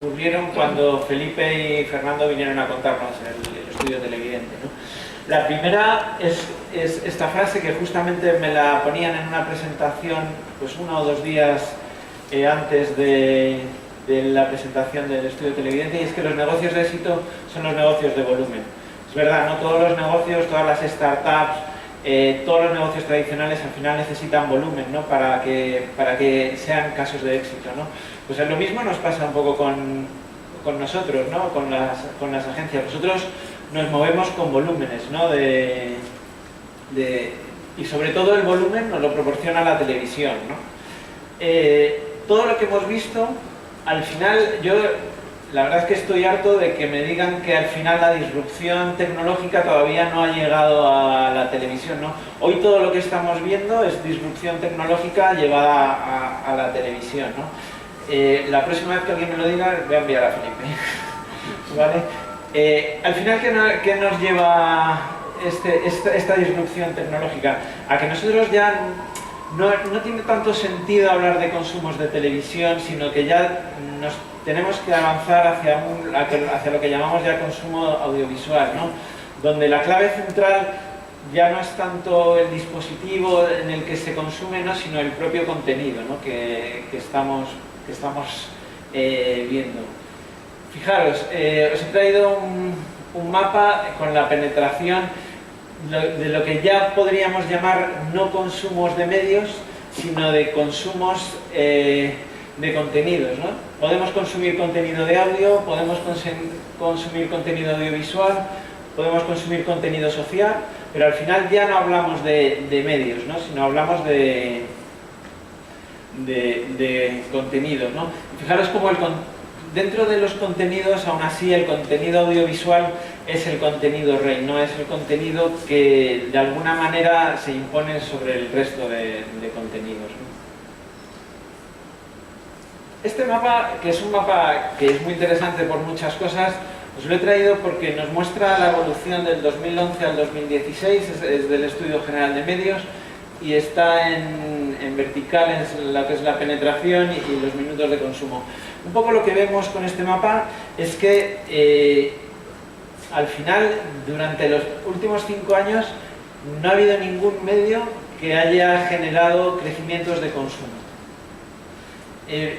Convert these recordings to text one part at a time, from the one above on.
ocurrieron cuando Felipe y Fernando vinieron a contarnos el estudio televidente, ¿no? La primera es esta frase que justamente me la ponían en una presentación pues 1 o 2 días antes de la presentación del estudio televidente, y es que los negocios de éxito son los negocios de volumen. Es verdad, no todos los negocios, todas las startups, todos los negocios tradicionales al final necesitan volumen, ¿no? para que sean casos de éxito, ¿no? Pues lo mismo nos pasa un poco con nosotros, ¿no? con las agencias. Nosotros nos movemos con volúmenes, ¿no? Y sobre todo el volumen nos lo proporciona la televisión, ¿no? Todo lo que hemos visto, al final, yo la verdad es que estoy harto de que me digan que al final la disrupción tecnológica todavía no ha llegado a la televisión, ¿no? Hoy todo lo que estamos viendo es disrupción tecnológica llevada a la televisión, ¿no? La próxima vez que alguien me lo diga, voy a enviar a Felipe. ¿Vale? Al final, ¿qué nos lleva esta disrupción tecnológica? A que nosotros ya no tiene tanto sentido hablar de consumos de televisión, sino que ya nos tenemos que avanzar hacia lo que llamamos ya consumo audiovisual, ¿no? Donde la clave central ya no es tanto el dispositivo en el que se consume, ¿no? Sino el propio contenido, ¿no? que estamos viendo. Fijaros, os he traído un mapa con la penetración de lo que ya podríamos llamar no consumos de medios, sino de consumos de contenidos, ¿no? Podemos consumir contenido de audio, podemos consumir contenido audiovisual, podemos consumir contenido social, pero al final ya no hablamos de medios, ¿no? Sino hablamos de contenidos, ¿no? Fijaros cómo dentro de los contenidos, aún así, el contenido audiovisual es el contenido rey, no es el contenido que de alguna manera se impone sobre el resto de contenidos, ¿no? Este mapa, que es un mapa que es muy interesante por muchas cosas, os lo he traído porque nos muestra la evolución del 2011 al 2016, es del Estudio General de Medios, y está en vertical en lo que es la penetración y los minutos de consumo. Un poco lo que vemos con este mapa es que al final, durante los últimos 5 años, no ha habido ningún medio que haya generado crecimientos de consumo.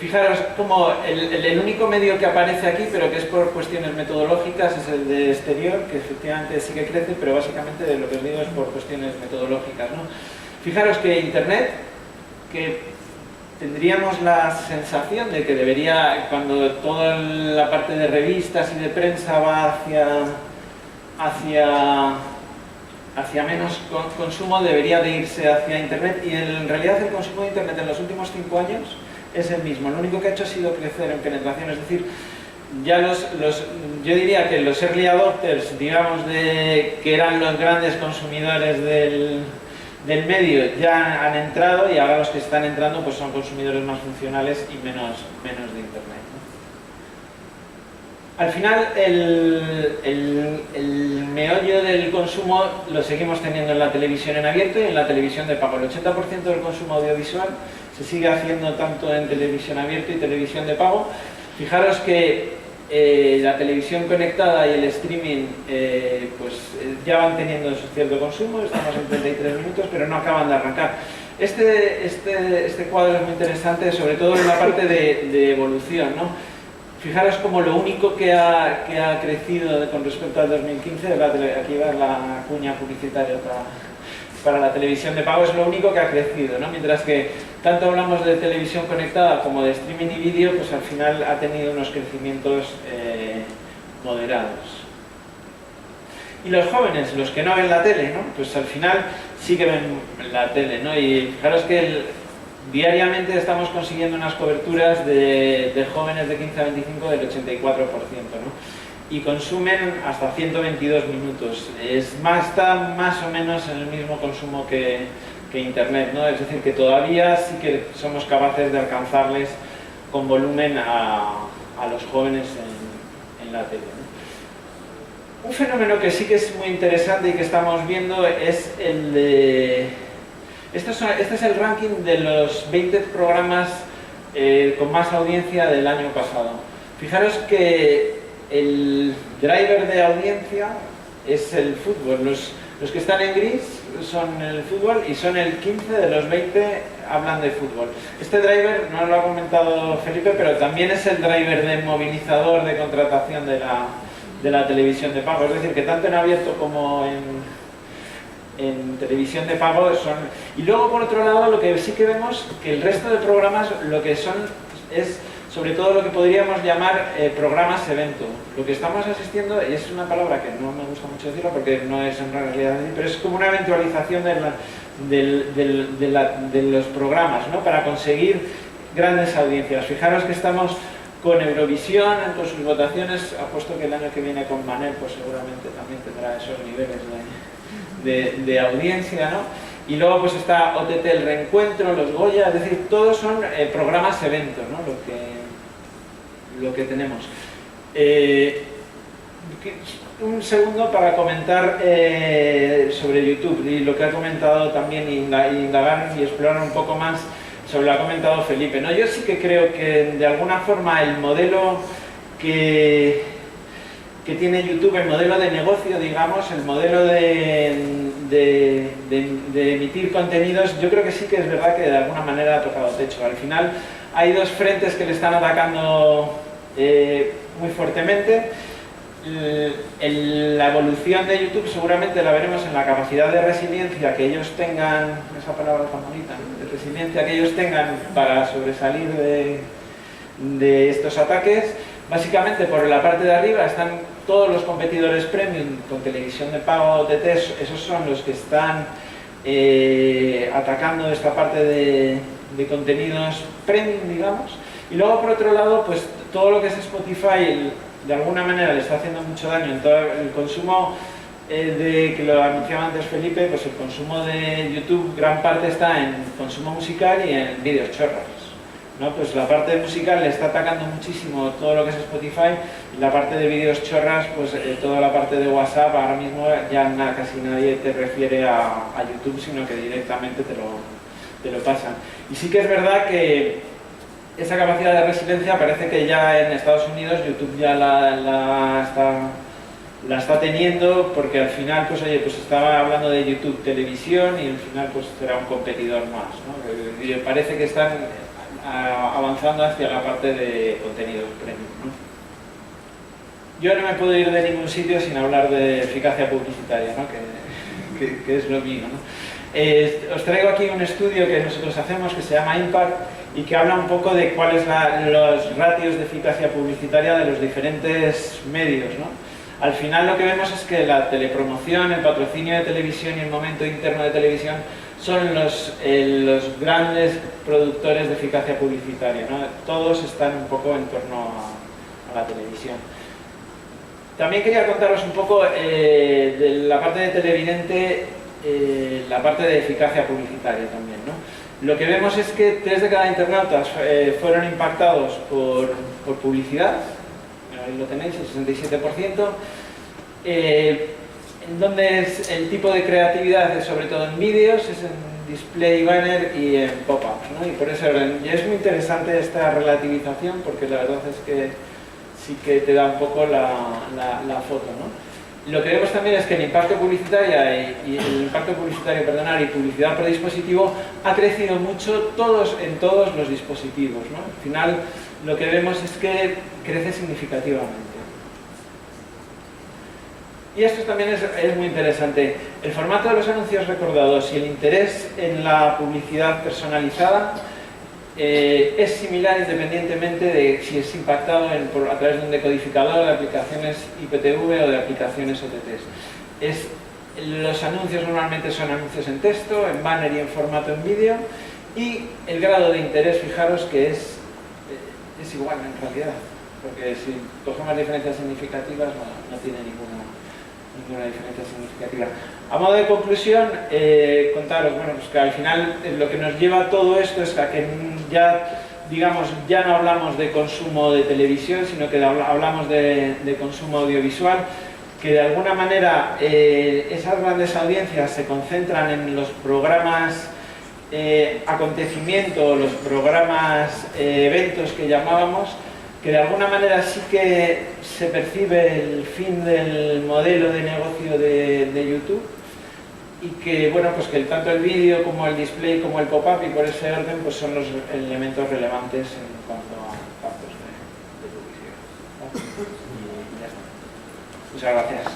Fijaros como el único medio que aparece aquí, pero que es por cuestiones metodológicas, es el de exterior, que efectivamente sí que crece, pero básicamente de lo que os digo es por cuestiones metodológicas, ¿no? Fijaros que Internet, que tendríamos la sensación de que debería, cuando toda la parte de revistas y de prensa va hacia menos consumo, debería de irse hacia Internet, y en realidad el consumo de Internet en los últimos 5 años es el mismo. Lo único que ha hecho ha sido crecer en penetración, es decir, ya yo diría que los early adopters, digamos, que eran los grandes consumidores del medio, ya han entrado, y ahora los que están entrando pues son consumidores más funcionales y menos de Internet, ¿no? Al final, el meollo del consumo lo seguimos teniendo en la televisión en abierto y en la televisión de pago. El 80% del consumo audiovisual se sigue haciendo tanto en televisión abierto y televisión de pago. Fijaros que la televisión conectada y el streaming pues ya van teniendo su cierto consumo, estamos en 33 minutos, pero no acaban de arrancar. Este cuadro es muy interesante, sobre todo en la parte de evolución, ¿no? Fijaros como lo único que ha crecido con respecto al 2015, aquí va la cuña publicitaria para la televisión de pago, es lo único que ha crecido, ¿no? Mientras que tanto hablamos de televisión conectada como de streaming y vídeo, pues al final ha tenido unos crecimientos moderados. Y los jóvenes, los que no ven la tele, ¿no? Pues al final sí que ven la tele, ¿no? Y fijaros que diariamente estamos consiguiendo unas coberturas de jóvenes de 15 a 25 del 84%, ¿no? Y consumen hasta 122 minutos. Está más o menos en el mismo consumo que Internet, ¿no? Es decir, que todavía sí que somos capaces de alcanzarles con volumen a los jóvenes en la tele, ¿no? Un fenómeno que sí que es muy interesante y que estamos viendo es el de... Este es el ranking de los 20 programas con más audiencia del año pasado. Fijaros que el driver de audiencia es el fútbol. Los que están en gris son el fútbol y son el 15 de los 20 hablan de fútbol. Este driver, no lo ha comentado Felipe, pero también es el driver de movilizador de contratación de la televisión de pago. Es decir, que tanto en abierto como en televisión de pago son... Y luego, por otro lado, lo que sí que vemos que el resto de programas lo que son es sobre todo lo que podríamos llamar programas evento. Lo que estamos asistiendo, y es una palabra que no me gusta mucho decirlo porque no es en realidad así, pero es como una eventualización de los programas, ¿no? Para conseguir grandes audiencias. Fijaros que estamos con Eurovisión, con sus votaciones, apuesto que el año que viene con Manel pues seguramente también tendrá esos niveles de audiencia, ¿no? Y luego pues está OTT, el Reencuentro, los Goya, es decir, todos son programas eventos, ¿no? Lo que tenemos. Un segundo para comentar sobre YouTube y lo que ha comentado también, indagar y explorar un poco más sobre lo que ha comentado Felipe, ¿no? Yo sí que creo que de alguna forma el modelo que tiene YouTube, el modelo de negocio, digamos, el modelo de emitir contenidos, yo creo que sí que es verdad que de alguna manera ha tocado techo. Al final hay dos frentes que le están atacando muy fuertemente. La evolución de YouTube seguramente la veremos en la capacidad de resiliencia que ellos tengan, esa palabra tan bonita, ¿no? De resiliencia que ellos tengan para sobresalir de estos ataques. Básicamente por la parte de arriba están todos los competidores premium con televisión de pago, OTT, esos son los que están atacando esta parte de contenidos premium, digamos. Y luego por otro lado, pues todo lo que es Spotify de alguna manera le está haciendo mucho daño en todo el consumo que lo anunciaba antes Felipe, pues el consumo de YouTube gran parte está en consumo musical y en vídeos chorras, ¿no? Pues la parte musical le está atacando muchísimo todo lo que es Spotify y la parte de vídeos chorras, pues toda la parte de WhatsApp ahora mismo ya casi nadie te refiere a YouTube, sino que directamente te lo pasan. Y sí que es verdad que esa capacidad de resiliencia parece que ya en Estados Unidos YouTube ya la está teniendo, porque al final pues oye, pues estaba hablando de YouTube Televisión y al final pues será un competidor más, ¿no? Y parece que están avanzando hacia la parte de contenidos premium, ¿no? Yo no me puedo ir de ningún sitio sin hablar de eficacia publicitaria, ¿no? que es lo mío, ¿no? Os traigo aquí un estudio que nosotros hacemos que se llama Impact y que habla un poco de cuáles son los ratios de eficacia publicitaria de los diferentes medios, ¿no? Al final lo que vemos es que la telepromoción, el patrocinio de televisión y el momento interno de televisión son los grandes productores de eficacia publicitaria, ¿no? Todos están un poco en torno a la televisión. También quería contaros un poco de la parte de televidente, la parte de eficacia publicitaria también, ¿no? Lo que vemos es que 3 de cada internautas fueron impactados por publicidad, ahí lo tenéis, el 67%, en donde es el tipo de creatividad es sobre todo en vídeos, es en display, banner y en pop-ups, ¿no? Y por eso y es muy interesante esta relativización porque la verdad es que sí que te da un poco la foto, ¿no? Lo que vemos también es que el impacto publicitario y publicidad por dispositivo ha crecido mucho en todos los dispositivos, ¿no? Al final lo que vemos es que crece significativamente. Y esto también es muy interesante. El formato de los anuncios recordados y el interés en la publicidad personalizada es similar independientemente de si es impactado a través de un decodificador, de aplicaciones IPTV o de aplicaciones OTTs. Los anuncios normalmente son anuncios en texto, en banner y en formato en vídeo, y el grado de interés, fijaros que es igual en realidad, porque si cogemos diferencias significativas no tiene ninguna diferencia significativa. A modo de conclusión, contaros, bueno, pues que al final lo que nos lleva a todo esto es a que ya no hablamos de consumo de televisión, sino que hablamos de consumo audiovisual, que de alguna manera esas grandes audiencias se concentran en los programas acontecimientos, los programas eventos que llamábamos, que de alguna manera sí que se percibe el fin del modelo de negocio de YouTube, y que, bueno, pues que tanto el vídeo como el display como el pop-up y por ese orden pues son los elementos relevantes en cuanto a pasos de publicidad. Y ya está. Muchas gracias.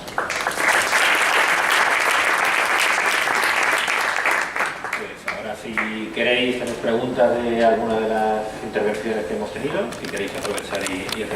Pues ahora, si queréis, tenéis preguntas de alguna de las intervenciones que hemos tenido, si queréis aprovechar y hacer